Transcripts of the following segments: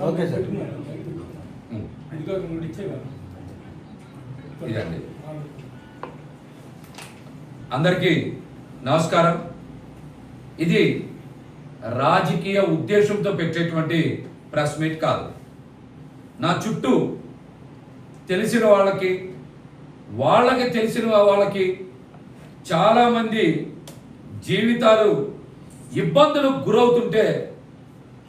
Okay sir. ఇదండి. అందరికీ నమస్కారం. ఇది రాజకీయ ఉద్దేశంతో పెట్టేటువంటి ప్రెస్ మీట్ కాదు. నా చుట్టూ తెలిసిన వాళ్ళకి తెలిసిన వాళ్ళకి చాలామంది జీవితాలు ఇబ్బందులకు గురవుతుంటే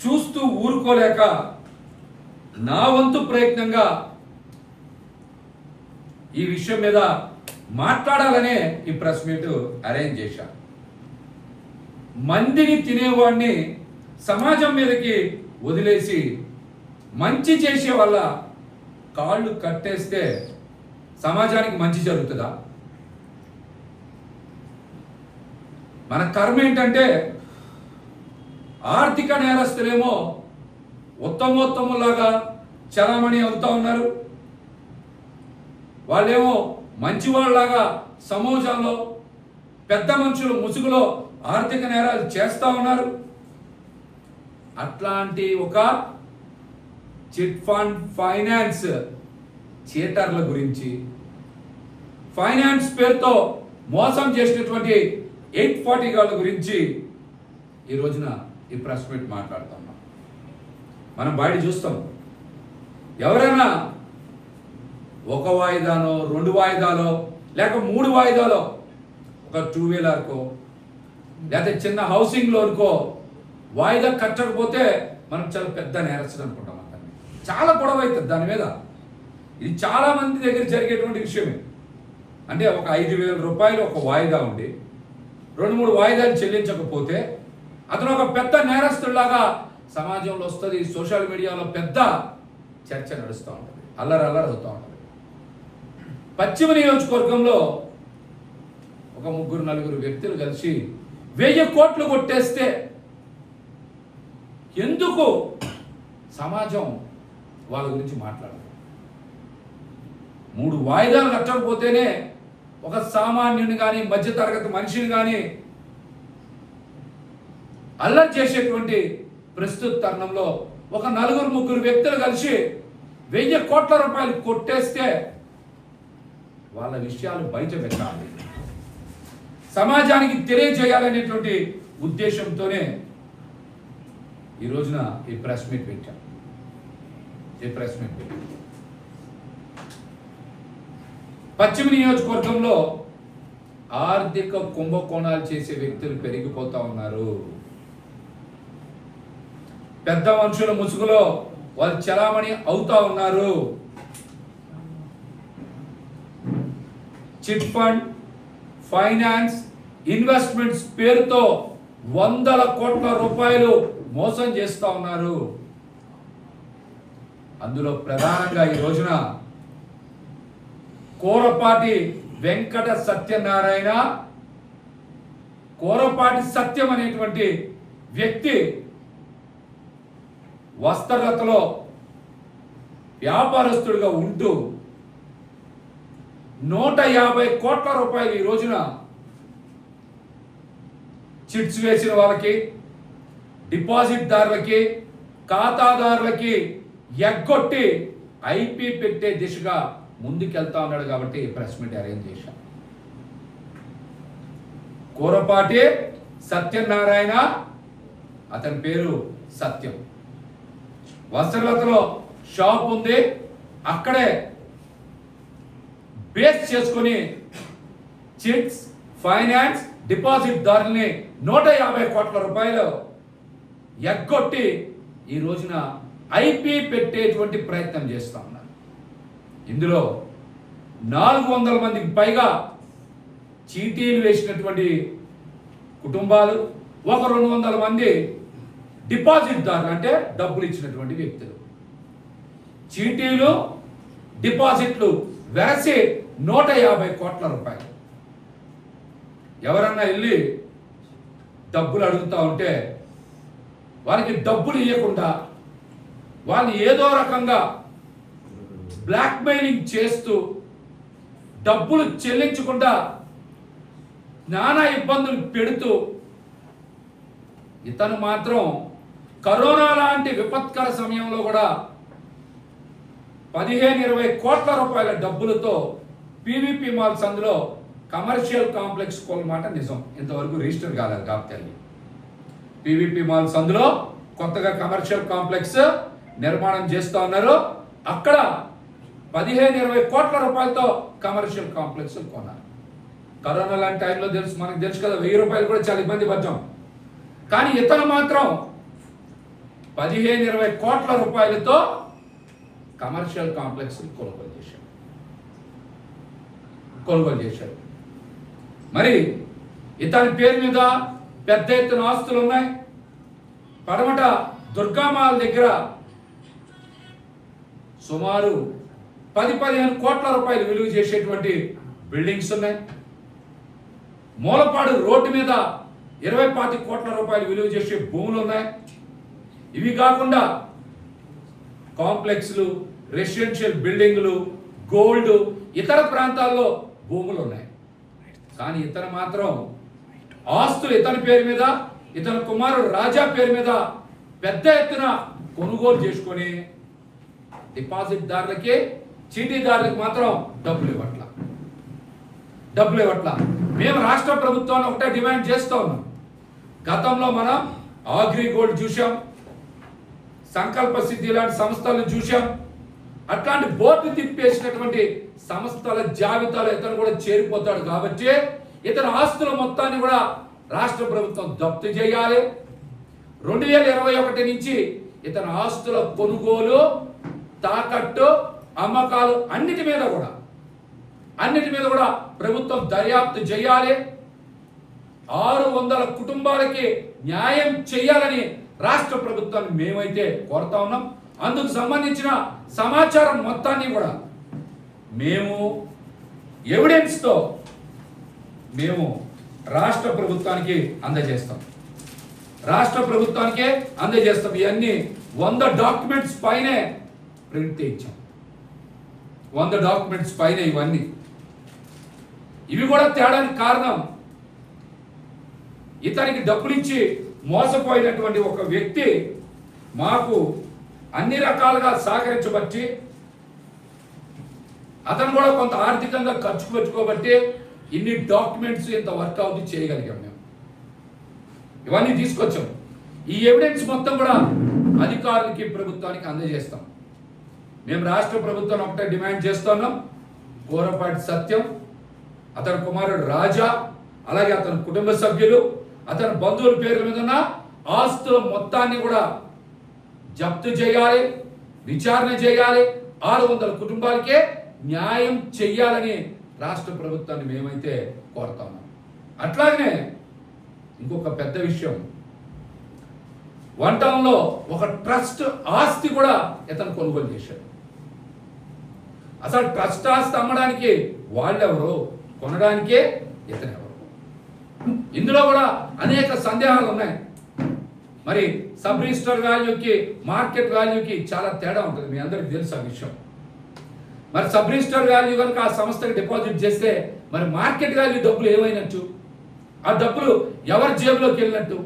చూస్తూ ఊరుకోలేక నా వంతు ప్రయత్నంగా ఈ విషయం మీద మాట్లాడాలనే ఈ ప్రెస్ మీట్ అరేంజ్ చేశా. మందిని తినేవాడిని సమాజం మీదకి వదిలేసి మంచి చేసే వాళ్ళ కాళ్ళు కట్టేస్తే సమాజానికి మంచి జరుగుతుందా? మన కర్మ ఏంటంటే ఆర్థిక నేరస్తులేమో ఉత్తమోత్తములాగా చలామణి అవుతా ఉన్నారు. వాళ్ళేమో మంచివాళ్ళలాగా సమాజంలో పెద్ద మనుషులు ముసుగులో ఆర్థిక నేరాలు చేస్తూ ఉన్నారు. అట్లాంటి ఒక చిట్ ఫండ్ ఫైనాన్స్ చీటర్ల గురించి, ఫైనాన్స్ పేరుతో మోసం చేసినటువంటి 840 గాళ్ళ గురించి ఈ రోజున ఈ ప్రెస్ మీట్ మాట్లాడుతున్నాం. మనం బయట చూస్తాం, ఎవరైనా ఒక వాయిదానో 2 వాయిదాలో లేక 3 వాయిదాలో ఒక 2 వీలర్కో లేకపోతే చిన్న హౌసింగ్ లోన్కో వాయిదా కట్టకపోతే మనం చాలా పెద్ద నేరస్తులు అనుకుంటాం. అతన్ని చాలా గొడవ అవుతుంది దాని మీద. ఇది చాలా మంది దగ్గర జరిగేటువంటి విషయమే. అంటే ఒక 5,000 రూపాయలు ఒక వాయిదా ఉండి 2-3 వాయిదాలు చెల్లించకపోతే అతను ఒక పెద్ద నేరస్తుడిలాగా సమాజంలో వస్తుంది. సోషల్ మీడియాలో పెద్ద చర్చ నడుస్తూ ఉంటుంది, అల్లరి అవుతూ ఉంటుంది. పశ్చిమ నియోజకవర్గంలో ఒక 3-4 వ్యక్తులు కలిసి 1000 కోట్లు కొట్టేస్తే ఎందుకు సమాజం వాళ్ళ గురించి మాట్లాడదు? 3 వాయిదాలు కట్టకపోతేనే ఒక సామాన్యుని కానీ మధ్యతరగతి మనిషిని కానీ అల్లరి చేసేటువంటి ప్రస్తుత తరుణంలో ఒక 4-3 వ్యక్తులు కలిసి 1000 కోట్ల రూపాయలు కొట్టేస్తే వాళ్ళ విషయాలు బయట పెట్టాలి, సమాజానికి తెలియజేయాలనేటువంటి ఉద్దేశంతోనే ఈ రోజున ఈ ప్రెస్ మీట్ పెట్టాం. పశ్చిమ నియోజకవర్గంలో ఆర్థిక కుంభకోణాలు చేసే వ్యక్తులు పెరిగిపోతా ఉన్నారు. పెద్ద మనుషుల ముసుగులో వాళ్ళు చలామణి అవుతా ఉన్నారు. చిట్ ఫండ్ ఫైనాన్స్ ఇన్వెస్ట్మెంట్స్ పేరుతో 100 కోట్ల రూపాయలు మోసం చేస్తూ ఉన్నారు. అందులో ప్రధానంగా ఈ రోజున కోరపాటి వెంకట సత్యనారాయణ, కోరపాటి సత్యం అనేటువంటి వ్యక్తి వస్త్రలతలో వ్యాపారస్తుడిగా ఉంటూ 150 కోట్ల రూపాయలు ఈ రోజున చిట్స్ వేసిన వాళ్ళకి, డిపాజిట్దారులకి, ఖాతాదారులకి ఎగ్గొట్టి ఐపీ పెట్టే దిశగా ముందుకెళ్తా ఉన్నాడు. కాబట్టి ప్రెస్ మీట్ అరేంజ్ చేశాం. కోరపాటి సత్యనారాయణ, అతని పేరు సత్యం, వస్త్రలతలో షాప్ ఉంది. అక్కడే బేస్ చేసుకుని చిట్స్ ఫైనాన్స్ డిపాజిట్ దారుల్ని 150 కోట్ల రూపాయలు ఎగ్గొట్టి ఈ రోజున ఐపీ పెట్టేటువంటి ప్రయత్నం చేస్తా ఉన్నారు. ఇందులో 400 మందికి పైగా చీటీలు వేసినటువంటి కుటుంబాలు, ఒక 200 మంది డిపాజిట్ దారులు అంటే డబ్బులు ఇచ్చినటువంటి వ్యక్తులు. చీటీలు డిపాజిట్లు వెరసి 150 కోట్ల రూపాయలు. ఎవరన్నా వెళ్ళి డబ్బులు అడుగుతూ ఉంటే వారికి డబ్బులు ఇవ్వకుండా వాళ్ళు ఏదో రకంగా బ్లాక్మెయిలింగ్ చేస్తూ డబ్బులు చెల్లించకుండా నానా ఇబ్బందులు పెడుతూ ఇతను మాత్రం కరోనా లాంటి విపత్కర సమయంలో కూడా 15-20 కోట్ల రూపాయల డబ్బులతో పీవీపీ మాల్స్ అందులో కమర్షియల్ కాంప్లెక్స్ కొన్నమాట నిజం. ఇంతవరకు రిజిస్టర్ కాలేదు కాబట్టి పీవీపీ మాల్స్ అందులో కొత్తగా కమర్షియల్ కాంప్లెక్స్ నిర్మాణం చేస్తూ ఉన్నారు. అక్కడ 15-20 కోట్ల రూపాయలతో కమర్షియల్ కాంప్లెక్స్ కొన్నారు. కరోనా లాంటి టైంలో మనకు తెలుసు కదా, 1000 రూపాయలు కూడా చాలా ఇబ్బంది పడ్డాం. కానీ ఇతను మాత్రం 15-20 కోట్ల రూపాయలతో కమర్షియల్ కాంప్లెక్స్ కొనుగోలు చేశాడు. మరి ఇతని పేరు మీద పెద్ద ఎత్తున ఆస్తులు ఉన్నాయి. పడమట దుర్గామాల దగ్గర సుమారు 10-15 కోట్ల రూపాయలు విలువ చేసేటువంటి బిల్డింగ్స్ ఉన్నాయి. మూలపాడు రోడ్డు మీద 20-25 కోట్ల రూపాయలు విలువ చేసే భూములు ఉన్నాయి. ఇవి కాకుండా కాంప్లెక్స్లు, రెసిడెన్షియల్ బిల్డింగ్లు, గోల్డ్, ఇతర ప్రాంతాల్లో భూములు ఉన్నాయి. కానీ ఇతను మాత్రం ఆస్తులు ఇతని పేరు మీద, ఇతని కుమారుడు రాజా పేరు మీద పెద్ద ఎత్తున కొనుగోలు చేసుకొని డిపాజిట్దారులకి, చీటీదారులకు మాత్రం డబ్బులు ఇవ్వట్ల. మేము రాష్ట్ర ప్రభుత్వాన్ని ఒకటే డిమాండ్ చేస్తూ ఉన్నాం. గతంలో మనం అగ్రిగోల్డ్ చూసాం, సంకల్ప సిద్ధి లాంటి సంస్థలను చూసాం. అట్లాంటి బోర్డు తిప్పేసినటువంటి సంస్థల జాబితాలో ఇతను కూడా చేరిపోతాడు. కాబట్టి ఇతని ఆస్తుల మొత్తాన్ని కూడా రాష్ట్ర ప్రభుత్వం జప్తు చేయాలి. 2021 నుంచి ఇతని ఆస్తుల కొనుగోలు, తాకట్టు, అమ్మకాలు అన్నిటి మీద కూడా ప్రభుత్వం దర్యాప్తు చేయాలి. 600 కుటుంబాలకి న్యాయం చేయాలని రాష్ట్ర ప్రభుత్వాన్ని మేమైతే కోరుతా ఉన్నాం. అందుకు సంబంధించిన సమాచారం మొత్తాన్ని కూడా మేము ఎవిడెన్స్తో రాష్ట్ర ప్రభుత్వానికి అందజేస్తాం. ఇవన్నీ 100 డాక్యుమెంట్స్ పైనే ప్రింట్ చేయించాం. 100 డాక్యుమెంట్స్ పైన ఇవి కూడా తేడానికి కారణం ఇతనికి డబ్బులు ఇచ్చి మోసపోయినటువంటి ఒక వ్యక్తి మాకు అన్ని రకాలుగా సహకరించబట్టి, అతను కూడా కొంత ఆర్థికంగా ఖర్చు పెట్టుకోబట్టి ఇన్ని డాక్యుమెంట్స్ ఇంత వర్కౌట్ చేయగలిగాం. మేము ఇవన్నీ తీసుకొచ్చాం. ఈ ఎవిడెన్స్ మొత్తం కూడా అధికారులకి, ప్రభుత్వానికి అందజేస్తాం. మేము రాష్ట్ర ప్రభుత్వాన్ని ఒకటే డిమాండ్ చేస్తున్నాం. కోరపాటి సత్యం, అతని కుమారుడు రాజా, అలాగే అతని కుటుంబ సభ్యులు, అతని బంధువుల పేర్ల మీద ఉన్న ఆస్తుల మొత్తాన్ని కూడా జప్తు చేయాలి, విచారణ చేయాలి. 600 కుటుంబాలకే న్యాయం చెయ్యాలని రాష్ట్ర ప్రభుత్వాన్ని మేమైతే కోరుతున్నాం. అట్లాగనే ఇంకొక పెద్ద విషయం, వంటంలో ఒక ట్రస్ట్ ఆస్తి కూడా ఇతను కొనుగోలు చేశాడు. అసలు ట్రస్ట్ ఆస్తి అమ్మడానికి వాళ్ళెవరు, కొనడానికే ఇతనెవరు? ఇందులో కూడా అనేక సందేహాలు ఉన్నాయి. మరి సబ్ రిజిస్టర్ వాల్యూకి, మార్కెట్ వాల్యూకి చాలా తేడా ఉంటుంది. మీ అందరికీ తెలుసు ఆ విషయం. మరి సబ్ రిజిస్టర్ వాల్యూ కనుక ఆ సంస్థకి డిపాజిట్ చేస్తే మరి మార్కెట్ వాల్యూ డబ్బులు ఏమైనట్టు? ఆ డబ్బులు ఎవరి జేబులోకి వెళ్ళినట్టు?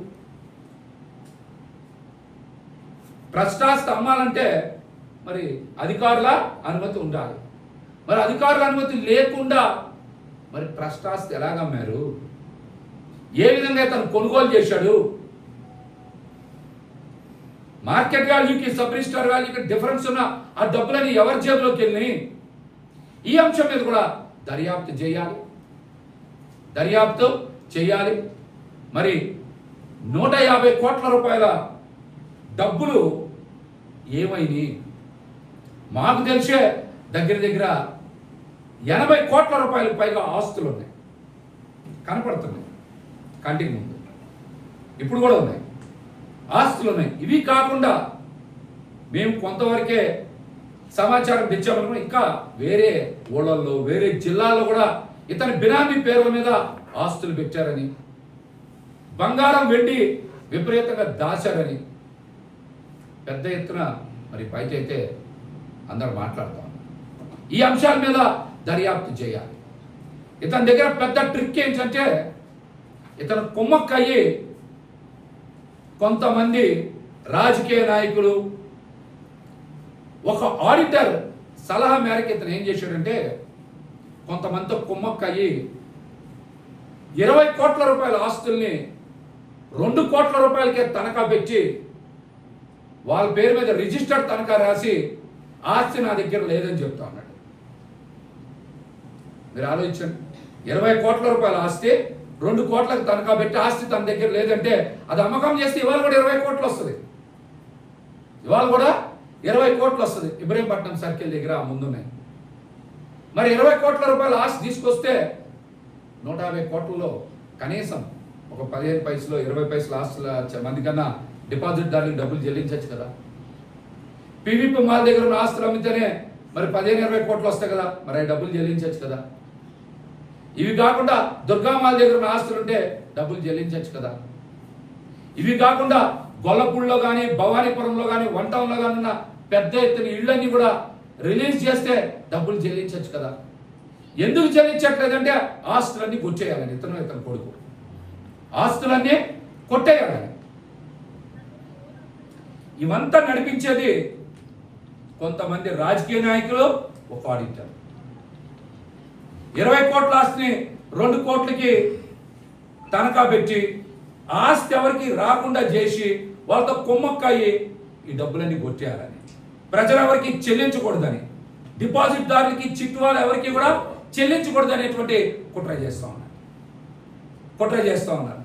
ట్రస్ట్ ఆస్తి అమ్మాలంటే మరి అధికారుల అనుమతి ఉండాలి. మరి అధికారుల అనుమతి లేకుండా మరి ట్రస్ట్ ఆస్తి ఎలాగ అమ్మారు? ఏ విధంగా తను కొనుగోలు చేశాడు? మార్కెట్ వాల్యూకి, సబ్ రిజిస్టర్ వాల్యూకి డిఫరెన్స్ ఉన్న ఆ డబ్బులని ఎవరి జేబులోకి వెళ్ళినాయి? ఈ అంశం మీద కూడా దర్యాప్తు చేయాలి. మరి 150 కోట్ల రూపాయల డబ్బులు ఏమైనాయి? మాకు తెలిసే దగ్గర 80 కోట్ల రూపాయలకు పైగా ఆస్తులు ఉన్నాయి, కనపడుతున్నాయి కంటికి ముందు. ఇప్పుడు కూడా ఉన్నాయి, ఆస్తులు ఉన్నాయి. ఇవి కాకుండా మేము కొంతవరకే సమాచారం తెచ్చామనుకున్నాం. ఇంకా వేరే ఊళ్ళల్లో, వేరే జిల్లాల్లో కూడా ఇతని బినామీ పేర్ల మీద ఆస్తులు పెట్టారని, బంగారం, వెండి విపరీతంగా దాచారని పెద్ద ఎత్తున మరి పైకైతే అందరూ మాట్లాడుతాం. ఈ అంశాల మీద దర్యాప్తు చేయాలి. ఇతని దగ్గర పెద్ద ట్రిక్ ఏంటంటే, ఇతను కుమ్మక్కయ్యి కొంతమంది రాజకీయ నాయకులు, ఒక ఆడిటర్ సలహా మేరకు ఇతను ఏం చేశాడంటే కొంతమందితో కుమ్మక్కయ్యి 20 కోట్ల రూపాయల ఆస్తుల్ని 2 కోట్ల రూపాయలకే తనఖా పెట్టి వాళ్ళ పేరు మీద రిజిస్టర్డ్ తనఖా రాసి ఆస్తి నా దగ్గర లేదని చెప్తా ఉన్నాడు. మీరు ఆలోచించండి, 20 కోట్ల రూపాయల ఆస్తి 2 కోట్లకు తనఖా పెట్టి ఆస్తి తన దగ్గర లేదంటే అది అమ్మకం చేస్తే ఇవాళ కూడా 20 కోట్లు వస్తుంది. ఇవాళ కూడా 20 కోట్లు వస్తుంది. ఇబ్రహీంపట్నం సర్కిల్ దగ్గర ముందున్నాయి. మరి 20 కోట్ల రూపాయల ఆస్తి తీసుకొస్తే 150 కోట్లలో కనీసం ఒక 15 పైసలు 20 పైసలు ఆస్తుల మంది కన్నా డిపాజిట్ దానికి డబ్బులు చెల్లించవచ్చు కదా. పీవీపీ మాల్ దగ్గర ఉన్న ఆస్తులు అమ్మితేనే మరి 15-20 కోట్లు వస్తాయి కదా, మరి అవి డబ్బులు చెల్లించవచ్చు కదా. ఇవి కాకుండా దుర్గా మాల్ దగ్గర ఉన్న ఆస్తులు ఉంటే డబ్బులు చెల్లించవచ్చు కదా. ఇవి కాకుండా గొల్లపూడిలో కానీ భవానీపురంలో కానీ వన్ టౌన్లో కానీ ఉన్న పెద్ద ఎత్తున ఇళ్ళన్నీ కూడా రిలీజ్ చేస్తే డబ్బులు చెల్లించవచ్చు కదా. ఎందుకు చెల్లించట్లేదంటే ఆస్తులన్నీ కొట్టేయాలని ఇతను కొడుకు ఆస్తులన్నీ కొట్టేయాలని. ఇవంతా నడిపించేది కొంతమంది రాజకీయ నాయకులు, ఒక ఆడిటర్. 20 కోట్ల ఆస్తిని 2 కోట్లకి తనఖా పెట్టి ఆస్తి ఎవరికి రాకుండా చేసి వాళ్ళతో కొమ్మక్కయ్యి ఈ డబ్బులన్నీ కొట్టేయాలని, ప్రజలు ఎవరికి చెల్లించకూడదని, డిపాజిట్ దారులకి చిట్టు వాళ్ళు ఎవరికి కూడా చెల్లించకూడదు అనేటువంటి కుట్ర చేస్తూ ఉన్నారు.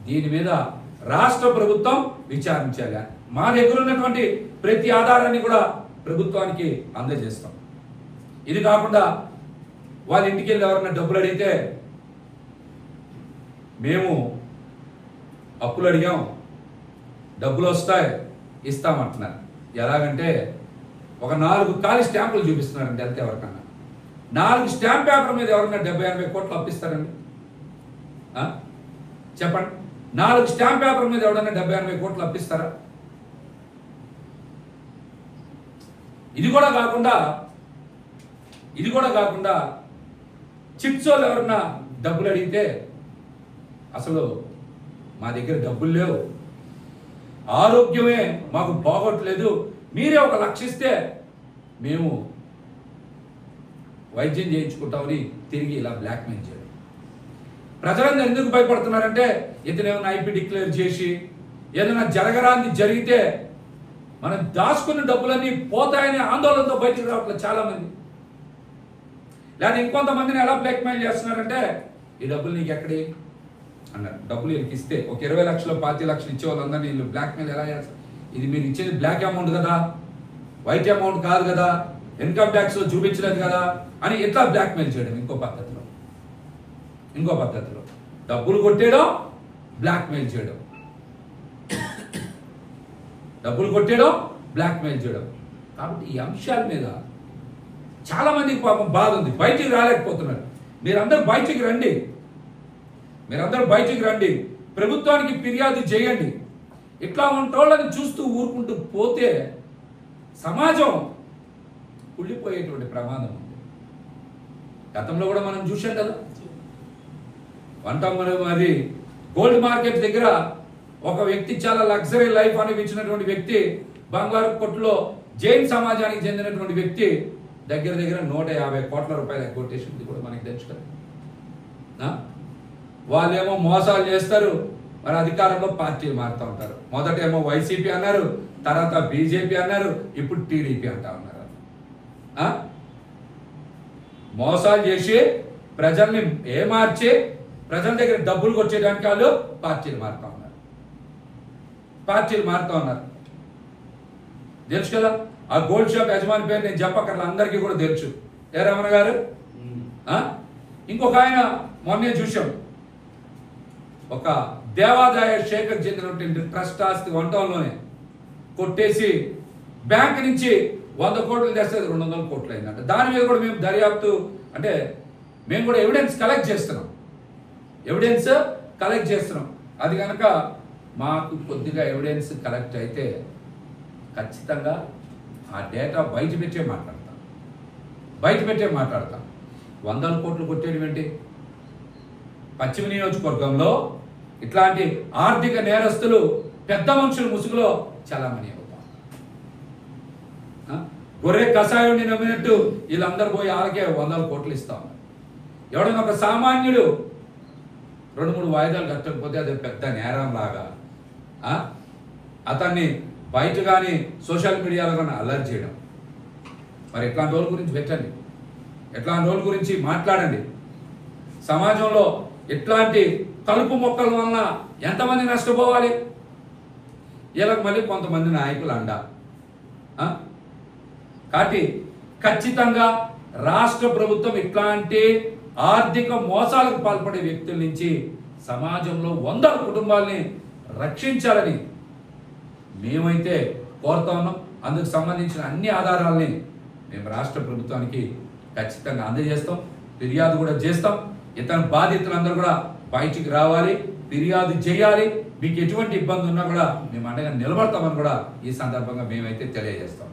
దీని మీద రాష్ట్ర ప్రభుత్వం విచారించాలి. మా దగ్గర ఉన్నటువంటి ప్రతి ఆధారాన్ని కూడా ప్రభుత్వానికి అందజేస్తాం. ఇది కాకుండా వాళ్ళ ఇంటికి వెళ్ళి ఎవరన్నా డబ్బులు అడిగితే మేము అప్పులు అడిగాం, డబ్బులు వస్తాయి ఇస్తామంటున్నారు. ఎలాగంటే ఒక 4 ఖాళీ స్టాంపులు చూపిస్తున్నారండి. అంతే. ఎవరికన్నా 4 స్టాంప్ పేపర్ మీద ఎవరన్నా 70-80 కోట్లు అప్పిస్తారండి? చెప్పండి. 4 స్టాంప్ పేపర్ మీద ఎవరన్నా 70-80 కోట్లు అప్పిస్తారా? ఇది కూడా కాకుండా చిట్స్ వాళ్ళు ఎవరన్నా డబ్బులు అడిగితే అసలు మా దగ్గర డబ్బులు లేవు, ఆరోగ్యమే మాకు బాగోట్లేదు, మీరే 1 లక్ష ఇస్తే మేము వైద్యం చేయించుకుంటామని తిరిగి ఇలా బ్లాక్మెయిల్ చేయడం. ప్రజలందరూ ఎందుకు భయపడుతున్నారంటే ఇతను ఏమైనా ఐపీ డిక్లేర్ చేసి ఏదైనా జరగరాంది జరిగితే మనం దాచుకున్న డబ్బులన్నీ పోతాయని ఆందోళనతో బయటకు రావట్లేదు చాలా మంది. లేదా ఇంకొంతమందిని ఎలా బ్లాక్మెయిల్ చేస్తున్నారంటే ఈ డబ్బులు నీకు ఎక్కడి అన్నారు. డబ్బులు వీళ్ళకి ఇస్తే ఒక 20 లక్షలు 25 లక్షలు ఇచ్చే వాళ్ళందరినీ వీళ్ళు బ్లాక్మెయిల్ ఎలా చేస్తారు? ఇది మీరు ఇచ్చేది బ్లాక్ అమౌంట్ కదా, వైట్ అమౌంట్ కాదు కదా, ఇన్కమ్ ట్యాక్స్ చూపించలేదు కదా అని ఎట్లా బ్లాక్మెయిల్ చేయడం. ఇంకో పద్ధతిలో డబ్బులు కొట్టేయడం, బ్లాక్మెయిల్ చేయడం. కాబట్టి ఈ అంశాల మీద చాలా మందికి పాపం బాధ ఉంది, బయటికి రాలేకపోతున్నారు. మీరందరూ బయటికి రండి, ప్రభుత్వానికి ఫిర్యాదు చేయండి. ఇట్లా ఉంటోళ్ళని చూస్తూ ఊరుకుంటూ పోతే సమాజం కుళ్ళిపోయేటువంటి ప్రమాదం ఉంది. గతంలో కూడా మనం చూసాం కదా, మరి గోల్డ్ మార్కెట్ దగ్గర ఒక వ్యక్తి చాలా లగ్జరీ లైఫ్ అనిపించినటువంటి వ్యక్తి, బంగారు కొట్టులో జైన్ సమాజానికి చెందినటువంటి వ్యక్తి దగ్గర 150 కోట్ల రూపాయలు కొట్టేసింది కూడా మనకి తెలుసు కదా. వాళ్ళేమో మోసాలు చేస్తారు, మరి అధికారంలో పార్టీలు మారుతూ ఉంటారు. మొదటేమో వైసీపీ అన్నారు, తర్వాత బీజేపీ అన్నారు, ఇప్పుడు టీడీపీ అంటా ఉన్నారు. మోసాలు చేసి ప్రజల్ని ఏమార్చి ప్రజల దగ్గర డబ్బులు కొట్టేయడానికి వాళ్ళు పార్టీలు మారుతూ ఉన్నారు. తెలుసు కదా, ఆ గోల్డ్ షాప్ యజమాని పేరు నేను చెప్పక్కర్లా, అందరికీ కూడా తెలుసు. ఏ రమణ గారు. ఇంకొక ఆయన మొన్నే చూసాం, ఒక దేవాదాయ శాఖకు చెందినటువంటి ట్రస్ట్ ఆస్తి 1 టౌన్లోనే కొట్టేసి బ్యాంక్ నుంచి 100 కోట్లు తెస్తే 200 కోట్లు అయిందంట. దాని మీద కూడా మేము దర్యాప్తు అంటే మేము కూడా ఎవిడెన్స్ కలెక్ట్ చేస్తున్నాం. అది కనుక మాకు కొద్దిగా ఎవిడెన్స్ కలెక్ట్ అయితే ఖచ్చితంగా ఆ డేటా బయట పెట్టే మాట్లాడతాం. 100 కోట్లు కొట్టేయడం ఏంటి? పశ్చిమ నియోజకవర్గంలో ఇట్లాంటి ఆర్థిక నేరస్తులు పెద్ద మనుషుల ముసుగులో చలామణి అవుతాం. గొర్రె కషాయుడిని నమ్మినట్టు వీళ్ళందరూ పోయి వాళ్ళకే 100 కోట్లు ఇస్తాం. ఎవడైనా ఒక సామాన్యుడు 2-3 వాయిదాలు కట్టకపోతే అది పెద్ద నేరం లాగా అతన్ని బయట కానీ సోషల్ మీడియాలో కానీ అలర్ట్ చేయడం. మరి ఎట్లాంటి రోజుల గురించి పెట్టండి, ఎట్లాంటి రోజుల గురించి మాట్లాడండి. సమాజంలో ఎట్లాంటి కలుపు మొక్కల వలన ఎంతమంది నష్టపోవాలి? వీళ్ళకి మళ్ళీ కొంతమంది నాయకులు అండ. కాబట్టి ఖచ్చితంగా రాష్ట్ర ప్రభుత్వం ఇట్లాంటి ఆర్థిక మోసాలకు పాల్పడే వ్యక్తుల నుంచి సమాజంలో 100 కుటుంబాలని రక్షించాలని మేమైతే కోరుతా ఉన్నాం. అందుకు సంబంధించిన అన్ని ఆధారాలని మేము రాష్ట్ర ప్రభుత్వానికి ఖచ్చితంగా అందజేస్తాం, ఫిర్యాదు కూడా చేస్తాం. ఇతని బాధితులందరూ కూడా బయటికి రావాలి, ఫిర్యాదు చేయాలి. మీకు ఎటువంటి ఇబ్బంది ఉన్నా కూడా మేము అండగా నిలబడతామని కూడా ఈ సందర్భంగా మేమైతే తెలియజేస్తాం.